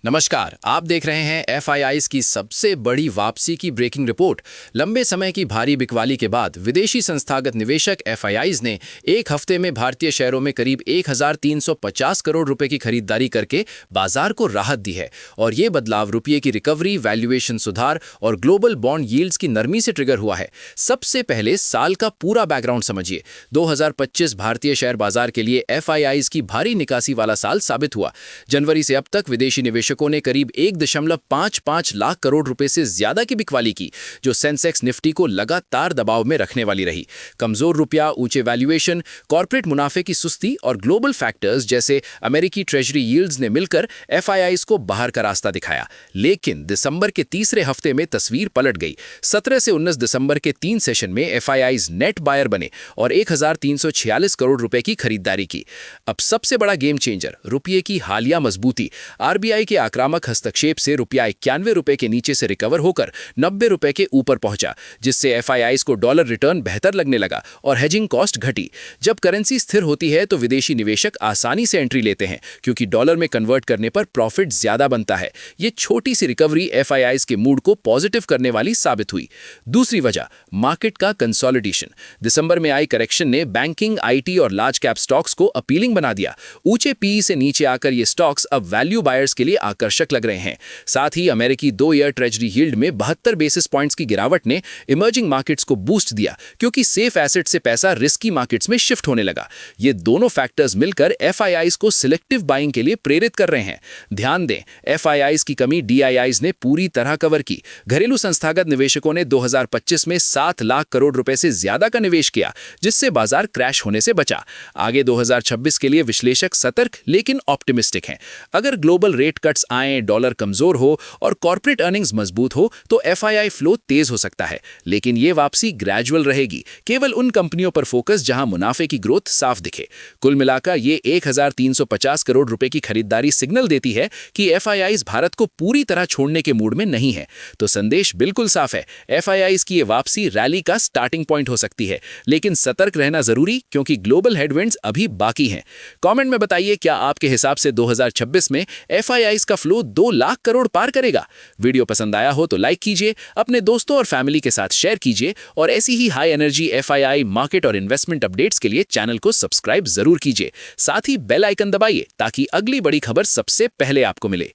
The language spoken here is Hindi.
नमस्कार, आप देख रहे हैं एफआईआईज की सबसे बड़ी वापसी की ब्रेकिंग रिपोर्ट। लंबे समय की भारी बिकवाली के बाद विदेशी संस्थागत निवेशक एफआईआईज ने एक हफ्ते में भारतीय शेयरों में करीब 1350 करोड़ रुपए की खरीदारी करके बाजार को राहत दी है। और ये बदलाव रुपये की रिकवरी, वैल्यूएशन सुधार और ग्लोबल बॉन्ड यील्ड्स की नरमी से ट्रिगर हुआ है। सबसे पहले साल का पूरा बैकग्राउंड समझिए। 2025 भारतीय शेयर बाजार के लिए एफआईआईज की भारी निकासी वाला साल साबित हुआ। जनवरी से अब तक विदेशी निवेशकों ने करीब 1.55 लाख करोड़ रुपए से ज्यादा की बिकवाली की, जो सेंसेक्स निफ्टी को लगातार दबाव में रखने वाली रही। कमजोर रुपया, ऊंचे वैल्यूएशन, कॉर्पोरेट मुनाफे की सुस्ती और ग्लोबल फैक्टर्स जैसे अमेरिकी ट्रेजरी यील्ड्स ने मिलकर एफआईआईज को बाहर का रास्ता दिखाया। लेकिन दिसंबर के तीसरे हफ्ते में तस्वीर पलट गई। 17 से 19 दिसंबर के 3 सेशन में एफआईआईज नेट बायर बने और 1346 करोड़ रुपए की खरीदारी की। अब सबसे बड़ा गेम चेंजर, रुपये की हालिया मजबूती। आरबीआई के आक्रामक हस्तक्षेप से रुपया 91 रुपए के नीचे से रिकवर होकर 90 रुपए के ऊपर पहुंचा, जिससे एफआईआईज को डॉलर रिटर्न बेहतर लगने लगा और हेजिंग कॉस्ट घटी। जब करेंसी स्थिर होती है तो विदेशी निवेशक आसानी से एंट्री लेते हैं, क्योंकि डॉलर में कन्वर्ट करने पर प्रॉफिट ज्यादा बनता है। ये छोटी सी रिकवरी एफआईआईज के मूड को पॉजिटिव करने वाली साबित हुई। दूसरी वजह, मार्केट का कंसोलिडेशन। दिसंबर में आई करेक्शन ने बैंकिंग, आईटी और लार्ज कैप स्टॉक्स को अपीलिंग बना दिया। ऊंचे पीई से नीचे आकर ये स्टॉक्स अब वैल्यू बायर्स के लिए आकर्षक लग रहे हैं। साथ ही अमेरिकी 2 ईयर ट्रेजरी यील्ड में 72 बेसिस पॉइंट्स की गिरावट ने इमर्जिंग मार्केट्स को बूस्ट दिया, क्योंकि सेफ एसेट से पैसा रिस्की मार्केट्स में शिफ्ट होने लगा। ये दोनों फैक्टर्स मिलकर एफआईआईज को सिलेक्टिव बाइंग के लिए प्रेरित कर रहे हैं। ध्यान दें, एफआईआईज की कमी डीआईआईज ने पूरी तरह कवर की। घरेलू संस्थागत निवेशकों ने 2025 में 7 लाख करोड़ रुपए से ज्यादा का निवेश किया, जिससे बाजार क्रैश होने से बचा। आगे 2026 के लिए विश्लेषक सतर्क लेकिन ऑप्टिमिस्टिक हैं। अगर ग्लोबल रेट कट्स आए, डॉलर कमजोर हो और कॉर्पोरेट अर्निंग्स मजबूत हो तो एफआईआई फ्लो तेज हो सकता है। लेकिन ये वापसी ग्रेजुअल रहेगी, केवल उन कंपनियों पर फोकस जहां मुनाफे की ग्रोथ साफ दिखे। कुल मिलाकर ये 1350 करोड़ रुपए की खरीदारी सिग्नल देती है कि एफआईआईज भारत को पूरी तरह छोड़ने के मूड में नहीं है। तो संदेश बिल्कुल साफ है, एफआईआईज की ये वापसी रैली का स्टार्टिंग पॉइंट हो सकती है, लेकिन सतर्क रहना जरूरी, क्योंकि ग्लोबल हेडविंड्स अभी बाकी हैं। कमेंट में बताइए, क्या आपके हिसाब से 2026 में एफआईआईज का फ्लो 2 लाख करोड़ पार करेगा? वीडियो पसंद आया हो तो लाइक कीजिए, अपने दोस्तों और फैमिली के साथ शेयर कीजिए और ऐसी ही हाई एनर्जी एफआईआई मार्केट और इन्वेस्टमेंट अपडेट्स के लिए चैनल को सब्सक्राइब जरूर कीजिए। साथ ही बेल आइकन दबाइए ताकि अगली बड़ी खबर सबसे पहले आपको मिले।